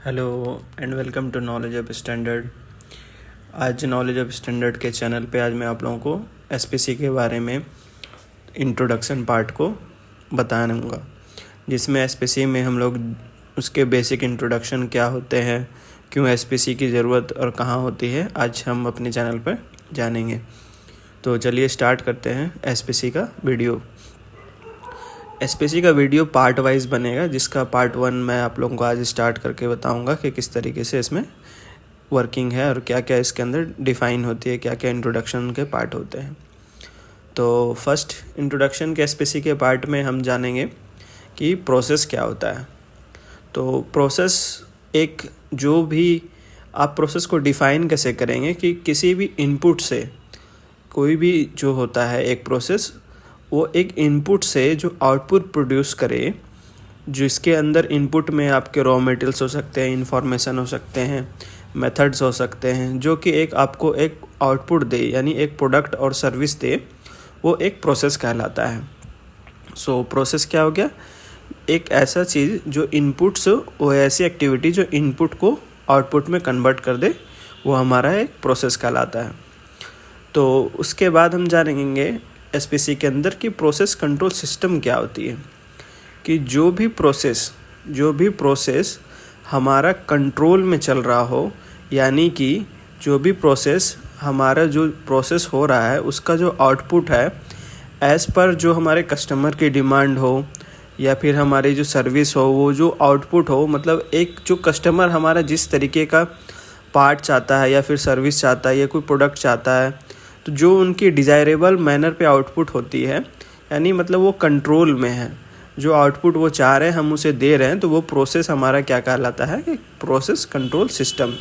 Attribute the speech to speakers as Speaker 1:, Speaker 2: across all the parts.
Speaker 1: Hello and welcome to knowledge of standard. आज knowledge of standard के channel पे आज मैं आप लोगों को एसपीसी के बारे में इंट्रोडक्शन पार्ट को बताऊंगा, जिसमें एसपीसी में हम लोग उसके बेसिक इंट्रोडक्शन क्या होते हैं, क्यों एसपीसी की ज़रूरत और कहाँ होती है, आज हम अपने चैनल पर जानेंगे। तो चलिए स्टार्ट करते हैं एसपीसी का वीडियो। एसपीसी का वीडियो पार्ट वाइज बनेगा, जिसका पार्ट 1 मैं आप लोगों को आज स्टार्ट करके बताऊंगा कि किस तरीके से इसमें वर्किंग है और क्या क्या इसके अंदर डिफ़ाइन होती है, क्या क्या इंट्रोडक्शन के पार्ट होते हैं। तो फर्स्ट इंट्रोडक्शन के एसपीसी के पार्ट में हम जानेंगे कि प्रोसेस क्या होता है। तो प्रोसेस एक जो भी आप प्रोसेस को डिफ़ाइन कैसे करेंगे कि किसी भी इनपुट से कोई भी जो होता है एक प्रोसेस, वो एक इनपुट से जो आउटपुट प्रोड्यूस करे, जिसके अंदर इनपुट में आपके रॉ मटेरियल्स हो सकते हैं, इंफॉर्मेशन हो सकते हैं, मेथड्स हो सकते हैं, जो कि एक आपको एक आउटपुट दे, यानी एक प्रोडक्ट और सर्विस दे, वो एक प्रोसेस कहलाता है। सो प्रोसेस क्या हो गया? एक ऐसा चीज़ जो इनपुट्स, वो ऐसी एक्टिविटी जो इनपुट को आउटपुट में कन्वर्ट कर दे, वो हमारा एक प्रोसेस कहलाता है। तो उसके बाद हम जानेंगे एसपीसी के अंदर कि प्रोसेस कंट्रोल सिस्टम क्या होती है, कि जो भी प्रोसेस हमारा कंट्रोल में चल रहा हो, यानी कि जो भी प्रोसेस हमारा जो प्रोसेस हो रहा है उसका जो आउटपुट है एज़ पर जो हमारे कस्टमर की डिमांड हो, या फिर हमारी जो सर्विस हो, वो जो आउटपुट हो, मतलब एक जो कस्टमर हमारा जिस तरीके का पार्ट चाहता है या फिर सर्विस चाहता है या कोई प्रोडक्ट चाहता है, तो जो उनकी डिज़ायरेबल मैनर पे आउटपुट होती है, यानी मतलब वो कंट्रोल में है, जो आउटपुट वो चाह रहे हैं हम उसे दे रहे हैं, तो वो प्रोसेस हमारा क्या कहलाता है कि प्रोसेस कंट्रोल सिस्टम।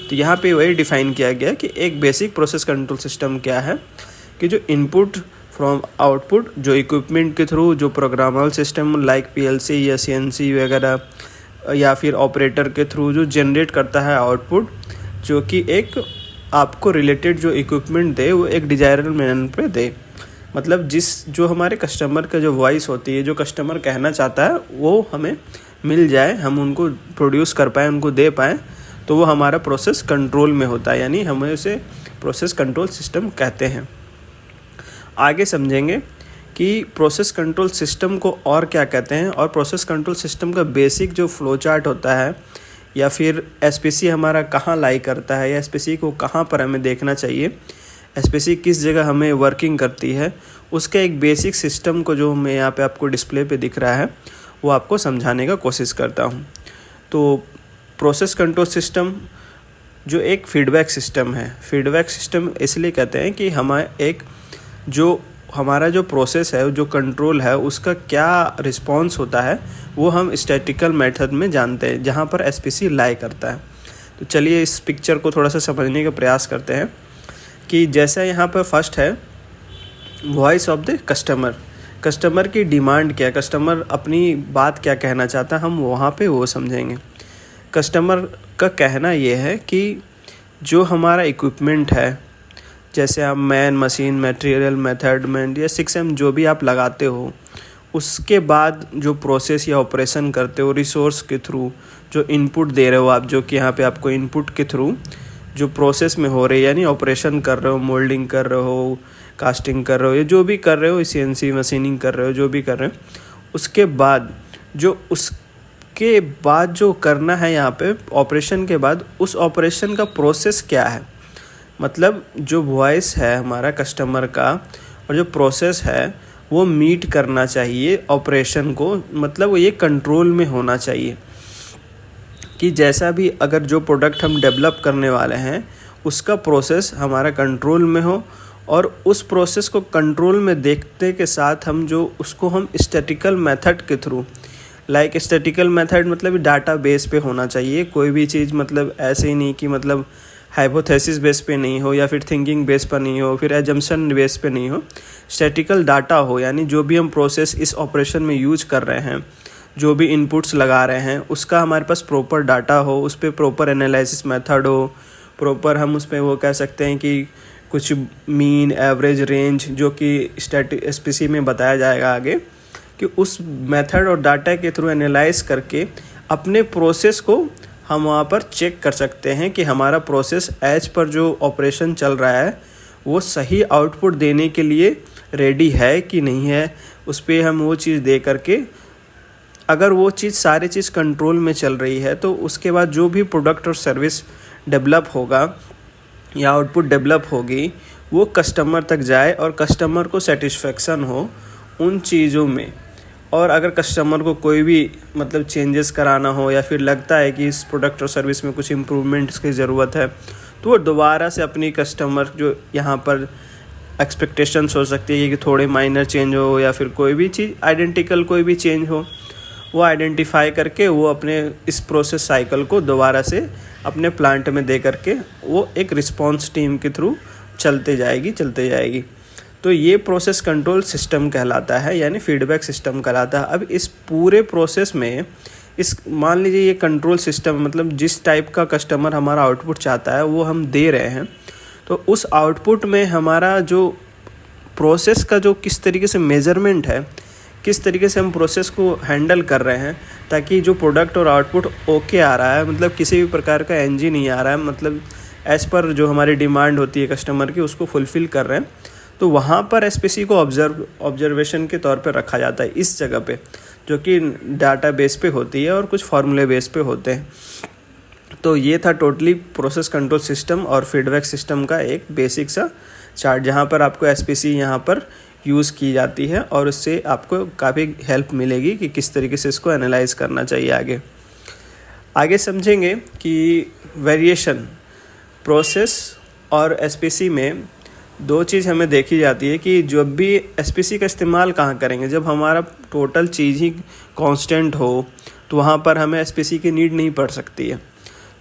Speaker 1: तो यहाँ पे वही डिफ़ाइन किया गया कि एक बेसिक प्रोसेस कंट्रोल सिस्टम क्या है, कि जो इनपुट फ्रॉम आउटपुट, जो इक्विपमेंट के थ्रू, जो प्रोग्रामेबल सिस्टम लाइक पीएलसी या सीएनसी वगैरह, या फिर ऑपरेटर के थ्रू जो जनरेट करता है आउटपुट, जो कि एक आपको रिलेटेड जो इक्विपमेंट दे, वो एक डिज़ायरेबल मैनर पे दे। मतलब जो हमारे कस्टमर का जो वॉइस होती है, जो कस्टमर कहना चाहता है, वो हमें मिल जाए, हम उनको प्रोड्यूस कर पाएँ, उनको दे पाएँ, तो वो हमारा प्रोसेस कंट्रोल में होता है, यानी हमें उसे प्रोसेस कंट्रोल सिस्टम कहते हैं। आगे समझेंगे कि प्रोसेस कंट्रोल सिस्टम को और क्या कहते हैं, और प्रोसेस कंट्रोल सिस्टम का बेसिक जो फ्लो चार्ट होता है, या फिर एसपीसी हमारा कहाँ लाई करता है, या एसपीसी को कहाँ पर हमें देखना चाहिए, एसपीसी किस जगह हमें वर्किंग करती है, उसके एक बेसिक सिस्टम को जो मैं यहाँ पे आपको डिस्प्ले पे दिख रहा है, वो आपको समझाने का कोशिश करता हूँ। तो प्रोसेस कंट्रोल सिस्टम जो एक फीडबैक सिस्टम है, फीडबैक सिस्टम इसलिए कहते हैं कि हमारा जो प्रोसेस है, जो कंट्रोल है, उसका क्या रिस्पॉन्स होता है, वो हम स्टैटिकल मेथड में जानते हैं, जहाँ पर एसपीसी लाई करता है। तो चलिए इस पिक्चर को थोड़ा सा समझने का प्रयास करते हैं कि जैसे यहाँ पर फर्स्ट है वॉइस ऑफ द कस्टमर की डिमांड क्या है, कस्टमर अपनी बात क्या कहना चाहता है, हम वहाँ पे वो समझेंगे। कस्टमर का कहना ये है कि जो हमारा इक्विपमेंट है, जैसे आप मैन, मशीन, मटेरियल, मेथड या 6M जो भी आप लगाते हो, उसके बाद जो प्रोसेस या ऑपरेशन करते हो, रिसोर्स के थ्रू जो इनपुट दे रहे हो आप, जो कि यहाँ पे आपको इनपुट के थ्रू जो प्रोसेस में हो रही है, यानी ऑपरेशन कर रहे हो, मोल्डिंग कर रहे हो, कास्टिंग कर रहे हो, या जो भी कर रहे हो, सीएनसी मशीनिंग कर रहे हो, जो भी कर रहे हो, उसके बाद जो करना है यहाँ पे ऑपरेशन के बाद, उस ऑपरेशन का प्रोसेस क्या है, मतलब जो वॉइस है हमारा कस्टमर का और जो प्रोसेस है, वो मीट करना चाहिए ऑपरेशन को, मतलब ये कंट्रोल में होना चाहिए कि जैसा भी अगर जो प्रोडक्ट हम डेवलप करने वाले हैं, उसका प्रोसेस हमारा कंट्रोल में हो, और उस प्रोसेस को कंट्रोल में देखने के साथ हम स्टैटिकल मेथड के थ्रू, लाइक स्टैटिकल मेथड मतलब डाटा बेस पे होना चाहिए, कोई भी चीज़ मतलब ऐसे ही नहीं कि मतलब हाइपोथेसिस बेस पे नहीं हो, या फिर थिंकिंग बेस पर नहीं हो, फिर एजम्पशन बेस पे नहीं हो, स्टैटिकल डाटा हो, यानी जो भी हम प्रोसेस इस ऑपरेशन में यूज कर रहे हैं, जो भी इनपुट्स लगा रहे हैं, उसका हमारे पास प्रॉपर डाटा हो, उस पर प्रॉपर एनालिसिस मेथड हो, प्रॉपर हम उस पर वो कह सकते हैं कि कुछ मीन, एवरेज, रेंज, जो कि एसपीसी में बताया जाएगा आगे, कि उस मेथड और डाटा के थ्रू एनालाइज करके अपने प्रोसेस को हम वहाँ पर चेक कर सकते हैं कि हमारा प्रोसेस एज पर जो ऑपरेशन चल रहा है वो सही आउटपुट देने के लिए रेडी है कि नहीं है। उस पर हम वो चीज़ दे करके, अगर वो चीज़ सारी चीज़ कंट्रोल में चल रही है तो उसके बाद जो भी प्रोडक्ट और सर्विस डेवलप होगा या आउटपुट डेवलप होगी वो कस्टमर तक जाए और कस्टमर को सेटिस्फेक्शन हो उन चीज़ों में। और अगर कस्टमर को कोई भी मतलब चेंजेस कराना हो या फिर लगता है कि इस प्रोडक्ट और सर्विस में कुछ इम्प्रूवमेंट्स की ज़रूरत है तो वो दोबारा से अपनी कस्टमर जो यहाँ पर एक्सपेक्टेशंस हो सकती है कि थोड़े माइनर चेंज हो या फिर कोई भी चीज़ आइडेंटिकल कोई भी चेंज हो, वो आइडेंटिफाई करके वो अपने इस प्रोसेस साइकिल को दोबारा से अपने प्लांट में दे करके वो एक रिस्पॉन्स टीम के थ्रू चलते जाएगी। तो ये प्रोसेस कंट्रोल सिस्टम कहलाता है, यानी फीडबैक सिस्टम कहलाता है। अब इस पूरे प्रोसेस में मान लीजिए ये कंट्रोल सिस्टम मतलब जिस टाइप का कस्टमर हमारा आउटपुट चाहता है वो हम दे रहे हैं, तो उस आउटपुट में हमारा जो प्रोसेस का जो किस तरीके से मेजरमेंट है, किस तरीके से हम प्रोसेस को हैंडल कर रहे हैं ताकि जो प्रोडक्ट और आउटपुट ओके आ रहा है, मतलब किसी भी प्रकार का एनजी नहीं आ रहा है, मतलब एज़ पर जो हमारी डिमांड होती है कस्टमर की उसको फुलफ़िल कर रहे हैं, तो वहाँ पर एसपीसी को ऑब्जर्वेशन के तौर पे रखा जाता है इस जगह पे, जो कि डाटा बेस पे होती है और कुछ फार्मूले बेस पे होते हैं। तो ये था टोटली प्रोसेस कंट्रोल सिस्टम और फीडबैक सिस्टम का एक बेसिक सा चार्ट, जहाँ पर आपको एसपीसी यहाँ पर यूज़ की जाती है और उससे आपको काफ़ी हेल्प मिलेगी कि किस तरीके से इसको एनालाइज करना चाहिए। आगे समझेंगे कि वेरिएशन प्रोसेस और एसपीसी में दो चीज़ हमें देखी जाती है कि जब भी एसपीसी का इस्तेमाल कहाँ करेंगे, जब हमारा टोटल चीज़ ही कांस्टेंट हो तो वहाँ पर हमें एसपीसी की नीड नहीं पड़ सकती है।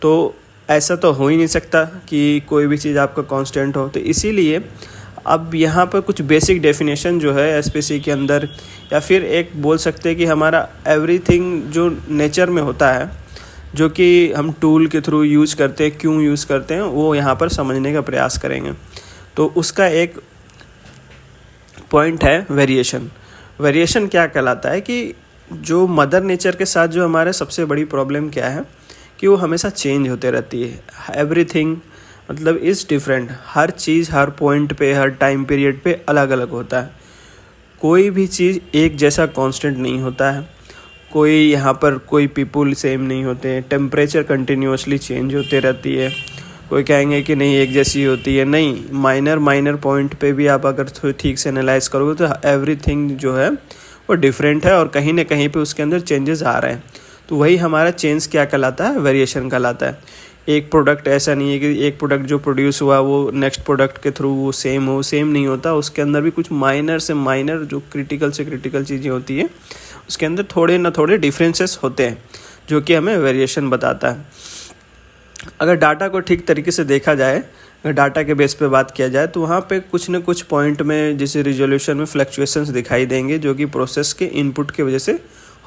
Speaker 1: तो ऐसा तो हो ही नहीं सकता कि कोई भी चीज़ आपका कांस्टेंट हो, तो इसीलिए अब यहाँ पर कुछ बेसिक डेफिनेशन जो है एसपीसी के अंदर, या फिर एक बोल सकते हैं कि हमारा एवरीथिंग जो नेचर में होता है, जो कि हम टूल के थ्रू यूज़ करते हैं, क्यों यूज़ करते हैं, वो यहाँ पर समझने का प्रयास करेंगे। तो उसका एक पॉइंट है वेरिएशन। वेरिएशन क्या कहलाता है कि जो मदर नेचर के साथ जो हमारे सबसे बड़ी प्रॉब्लम क्या है कि वो हमेशा चेंज होते रहती है। एवरीथिंग मतलब is different, her cheese her point पे हर टाइम पीरियड पे अलग अलग होता है। कोई भी चीज़ एक जैसा कांस्टेंट नहीं होता है, कोई यहाँ पर कोई पीपल सेम नहीं होते हैं, टेम्परेचर कंटिन्यूसली चेंज होते रहती है। कोई कहेंगे कि नहीं एक जैसी होती है, नहीं, माइनर पॉइंट पे भी आप अगर ठीक से एनालाइज करोगे तो एवरीथिंग जो है वो डिफरेंट है और कहीं ना कहीं पे उसके अंदर चेंजेस आ रहे हैं। तो वही हमारा चेंज क्या कहलाता है, वेरिएशन कहलाता है। एक प्रोडक्ट ऐसा नहीं है कि एक प्रोडक्ट जो प्रोड्यूस हुआ वो नेक्स्ट प्रोडक्ट के थ्रू वो सेम नहीं होता, उसके अंदर भी कुछ माइनर से माइनर जो क्रिटिकल से क्रिटिकल चीज़ें होती है उसके अंदर थोड़े ना थोड़े डिफरेंसेस होते हैं, जो कि हमें वेरिएशन बताता है। अगर डाटा को ठीक तरीके से देखा जाए, अगर डाटा के बेस पे बात किया जाए तो वहाँ पे कुछ न कुछ पॉइंट में जैसे रिजोल्यूशन में फ्लक्चुएशंस दिखाई देंगे, जो कि प्रोसेस के इनपुट की वजह से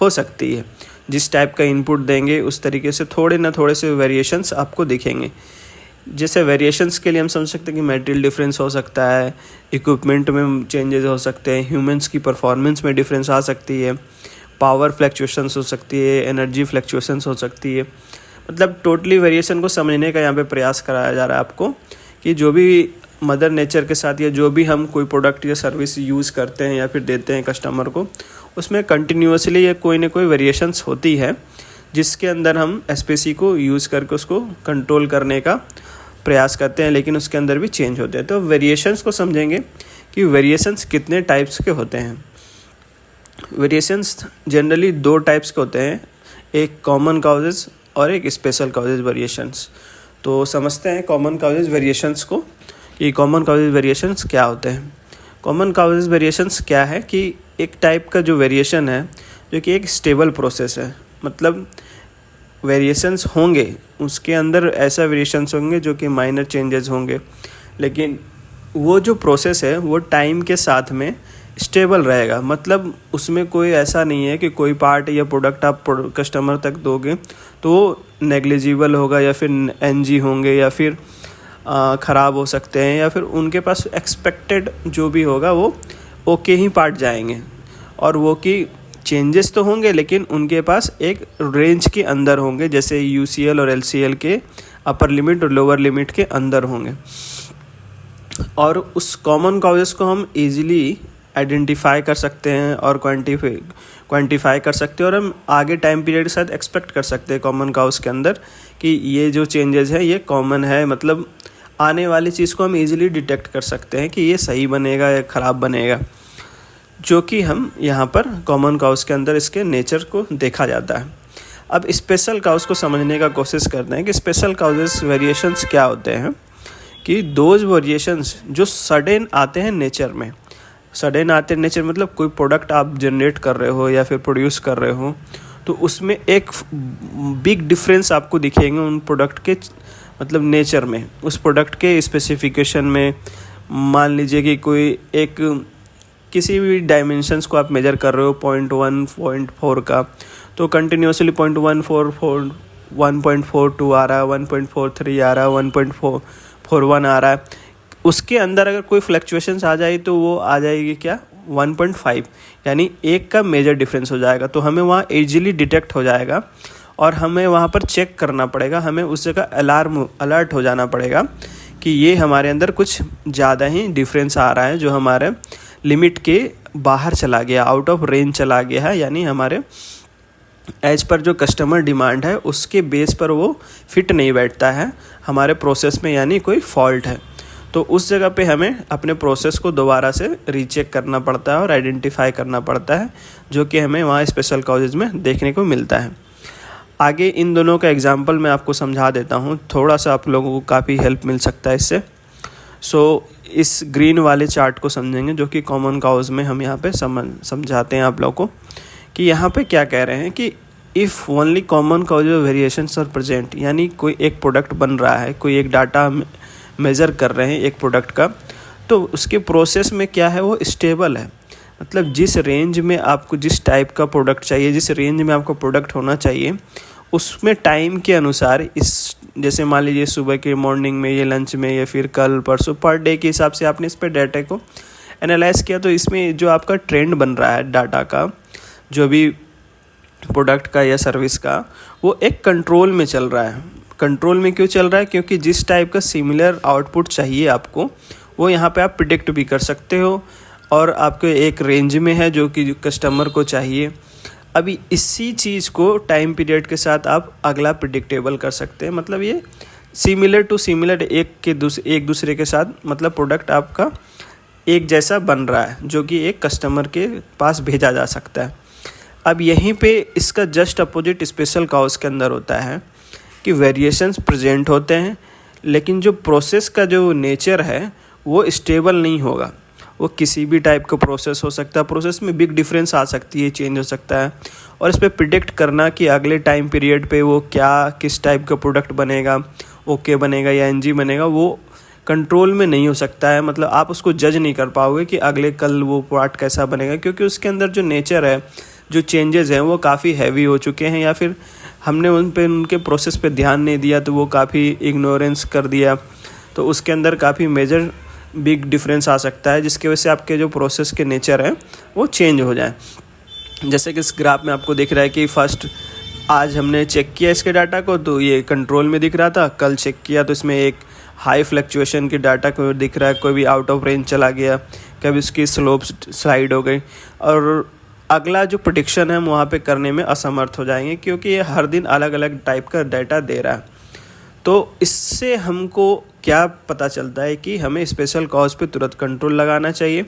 Speaker 1: हो सकती है। जिस टाइप का इनपुट देंगे उस तरीके से थोड़े ना थोड़े से वेरिएशंस आपको दिखेंगे। जैसे वेरिएशंस के लिए हम समझ सकते हैं कि मटेरियल डिफरेंस हो सकता है, इक्विपमेंट में चेंजेस हो सकते हैं, ह्यूमंस की परफॉर्मेंस में डिफरेंस आ सकती है, पावर फ्लक्चुएशंस हो सकती है, एनर्जी फ्लक्चुएशंस हो सकती है। मतलब टोटली वेरिएशन को समझने का यहाँ पे प्रयास कराया जा रहा है आपको कि जो भी मदर नेचर के साथ या जो भी हम कोई प्रोडक्ट या सर्विस यूज़ करते हैं या फिर देते हैं कस्टमर को, उसमें कंटिन्यूसली या कोई ना कोई वेरिएशंस होती है, जिसके अंदर हम एसपीसी को यूज़ करके उसको कंट्रोल करने का प्रयास करते हैं, लेकिन उसके अंदर भी चेंज होते हैं। तो वेरिएशंस को समझेंगे कि वेरिएशंस कितने टाइप्स के होते हैं। वेरिएशंस जनरली दो टाइप्स के होते हैं, एक कॉमन काउजेज और एक स्पेशल काउजेज वेरिएशंस। तो समझते हैं कॉमन काउजेज वेरिएशंस को कि कॉमन काउजेज वेरिएशंस क्या होते हैं। कॉमन काउजेज वेरिएशंस क्या है कि एक टाइप का जो वेरिएशन है जो कि एक स्टेबल प्रोसेस है, मतलब वेरिएशंस होंगे उसके अंदर ऐसा वेरिएशंस होंगे जो कि माइनर चेंजेस होंगे, लेकिन वो जो प्रोसेस है वो टाइम के साथ में स्टेबल रहेगा। मतलब उसमें कोई ऐसा नहीं है कि कोई पार्ट या प्रोडक्ट आप कस्टमर तक दोगे तो वो नेग्लिजिबल होगा या फिर एनजी होंगे या फिर ख़राब हो सकते हैं, या फिर उनके पास एक्सपेक्टेड जो भी होगा वो ओके ही पार्ट जाएंगे और वो कि चेंजेस तो होंगे लेकिन उनके पास एक रेंज के अंदर होंगे, जैसे यूसीएल और एलसीएल के अपर लिमिट और लोअर लिमिट के अंदर होंगे। और उस कॉमन काउजेस को हम इजीली आइडेंटिफाई कर सकते हैं और क्वांटिफाई कर सकते हैं, और हम आगे टाइम पीरियड के साथ एक्सपेक्ट कर सकते हैं कॉमन काउज के अंदर कि ये जो चेंजेस है ये कॉमन है, मतलब आने वाली चीज़ को हम इजीली डिटेक्ट कर सकते हैं कि ये सही बनेगा या ख़राब बनेगा, जो कि हम यहाँ पर कॉमन काउज के अंदर इसके नेचर को देखा जाता है। अब स्पेशल काउज को समझने का कोशिश करते हैं कि स्पेशल काउजेस वेरिएशंस क्या होते हैं, कि दोज वेरिएशंस जो सडन आते हैं नेचर में। सडन आते हैं नेचर मतलब कोई प्रोडक्ट आप जनरेट कर रहे हो या फिर प्रोड्यूस कर रहे हो, तो उसमें एक बिग डिफरेंस आपको दिखेंगे उन प्रोडक्ट के मतलब नेचर में, उस प्रोडक्ट के स्पेसिफिकेशन में। मान लीजिए कि कोई एक किसी भी डायमेंशंस को आप मेजर कर रहे हो 0.1 0.4 का, तो कंटिन्यूसली 0.144 1.42 आ रहा है, 1.43 आ रहा है, 1.41 आ रहा है। उसके अंदर अगर कोई फ्लक्चुएशंस आ जाए तो वो आ जाएगी क्या 1.5, यानी एक का मेजर डिफरेंस हो जाएगा। तो हमें वहाँ इजीली डिटेक्ट हो जाएगा और हमें वहाँ पर चेक करना पड़ेगा, हमें उस जगह अलर्ट हो जाना पड़ेगा कि ये हमारे अंदर कुछ ज़्यादा ही डिफरेंस आ रहा है, जो हमारे लिमिट के बाहर चला गया, आउट ऑफ रेंज चला गया है, यानी हमारे एज पर जो कस्टमर डिमांड है उसके बेस पर वो फिट नहीं बैठता है हमारे प्रोसेस में, यानी कोई फॉल्ट है। तो उस जगह पे हमें अपने प्रोसेस को दोबारा से रीचेक करना पड़ता है और आइडेंटिफाई करना पड़ता है, जो कि हमें वहाँ स्पेशल काउजेज में देखने को मिलता है। आगे इन दोनों का एग्जांपल मैं आपको समझा देता हूँ, थोड़ा सा आप लोगों को काफ़ी हेल्प मिल सकता है इससे। इस ग्रीन वाले चार्ट को समझेंगे, जो कि कॉमन काउज में हम यहाँ पे समझाते हैं आप लोगों को, कि यहाँ पे क्या कह रहे हैं कि if only common cause variations are present, यानी कोई एक प्रोडक्ट बन रहा है, कोई एक डाटा मेज़र कर रहे हैं एक प्रोडक्ट का, तो उसके प्रोसेस में क्या है वो स्टेबल है। मतलब जिस रेंज में आपको जिस टाइप का प्रोडक्ट चाहिए, जिस रेंज में आपको प्रोडक्ट होना चाहिए, उसमें टाइम के अनुसार इस जैसे मान लीजिए सुबह के मॉर्निंग में, ये लंच में, या फिर कल परसों, पर डे के हिसाब से आपने इस पर डाटा को एनालाइज किया, तो इसमें जो आपका ट्रेंड बन रहा है डाटा का, जो भी प्रोडक्ट का या सर्विस का, वो एक कंट्रोल में चल रहा है। कंट्रोल में क्यों चल रहा है? क्योंकि जिस टाइप का सिमिलर आउटपुट चाहिए आपको, वो यहाँ पे आप प्रिडिक्ट भी कर सकते हो और आपके एक रेंज में है जो कि कस्टमर को चाहिए। अभी इसी चीज़ को टाइम पीरियड के साथ आप अगला प्रिडिक्टेबल कर सकते हैं। मतलब ये सिमिलर टू सिमिलर एक दूसरे के साथ, मतलब प्रोडक्ट आपका एक जैसा बन रहा है, जो कि एक कस्टमर के पास भेजा जा सकता है। अब यहीं पे इसका जस्ट अपोजिट स्पेशल काउज के अंदर होता है कि वेरिएशंस प्रेजेंट होते हैं, लेकिन जो प्रोसेस का जो नेचर है वो स्टेबल नहीं होगा। वो किसी भी टाइप का प्रोसेस हो सकता है, प्रोसेस में बिग डिफरेंस आ सकती है, चेंज हो सकता है, और इस पर प्रिडिक्ट करना कि अगले टाइम पीरियड पे वो क्या किस टाइप का प्रोडक्ट बनेगा, ओके बनेगा या एनजी बनेगा, वो कंट्रोल में नहीं हो सकता है। मतलब आप उसको जज नहीं कर पाओगे कि अगले कल वो पार्ट कैसा बनेगा, क्योंकि उसके अंदर जो नेचर है, जो चेंजेस हैं, वो काफ़ी हैवी हो चुके हैं, या फिर हमने उनके प्रोसेस पे ध्यान नहीं दिया, तो वो काफ़ी इग्नोरेंस कर दिया, तो उसके अंदर काफ़ी मेजर बिग डिफरेंस आ सकता है, जिसकी वजह से आपके जो प्रोसेस के नेचर हैं वो चेंज हो जाए। जैसे कि इस ग्राफ में आपको दिख रहा है कि फर्स्ट आज हमने चेक किया इसके डाटा को, तो ये कंट्रोल में दिख रहा था, कल चेक किया तो इसमें एक हाई फ्लक्चुएशन के डाटा को दिख रहा है, कोई भी आउट ऑफ रेंज चला गया, कभी उसकी स्लोप स्लाइड हो गई, और अगला जो प्रेडिक्शन है हम वहाँ पे करने में असमर्थ हो जाएंगे, क्योंकि ये हर दिन अलग अलग टाइप का डाटा दे रहा है। तो इससे हमको क्या पता चलता है कि हमें स्पेशल काउज पे तुरंत कंट्रोल लगाना चाहिए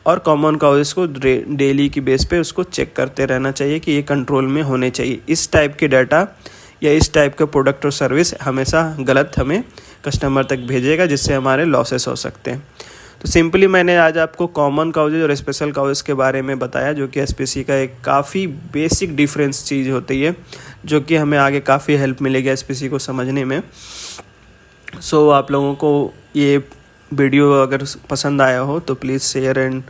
Speaker 1: और कॉमन काउजेस को डेली की बेस पे उसको चेक करते रहना चाहिए कि ये कंट्रोल में होने चाहिए। इस टाइप के डाटा या इस टाइप का प्रोडक्ट और सर्विस हमेशा गलत हमें कस्टमर तक भेजेगा, जिससे हमारे लॉसेस हो सकते हैं। तो सिंपली मैंने आज आपको कॉमन काउजेज और स्पेशल काउजेज के बारे में बताया, जो कि एसपीसी का एक काफ़ी बेसिक डिफरेंस चीज़ होती है, जो कि हमें आगे काफ़ी हेल्प मिलेगी एसपीसी को समझने में। आप लोगों को ये वीडियो अगर पसंद आया हो तो प्लीज़ शेयर एंड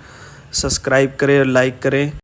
Speaker 1: सब्सक्राइब करें और लाइक करें।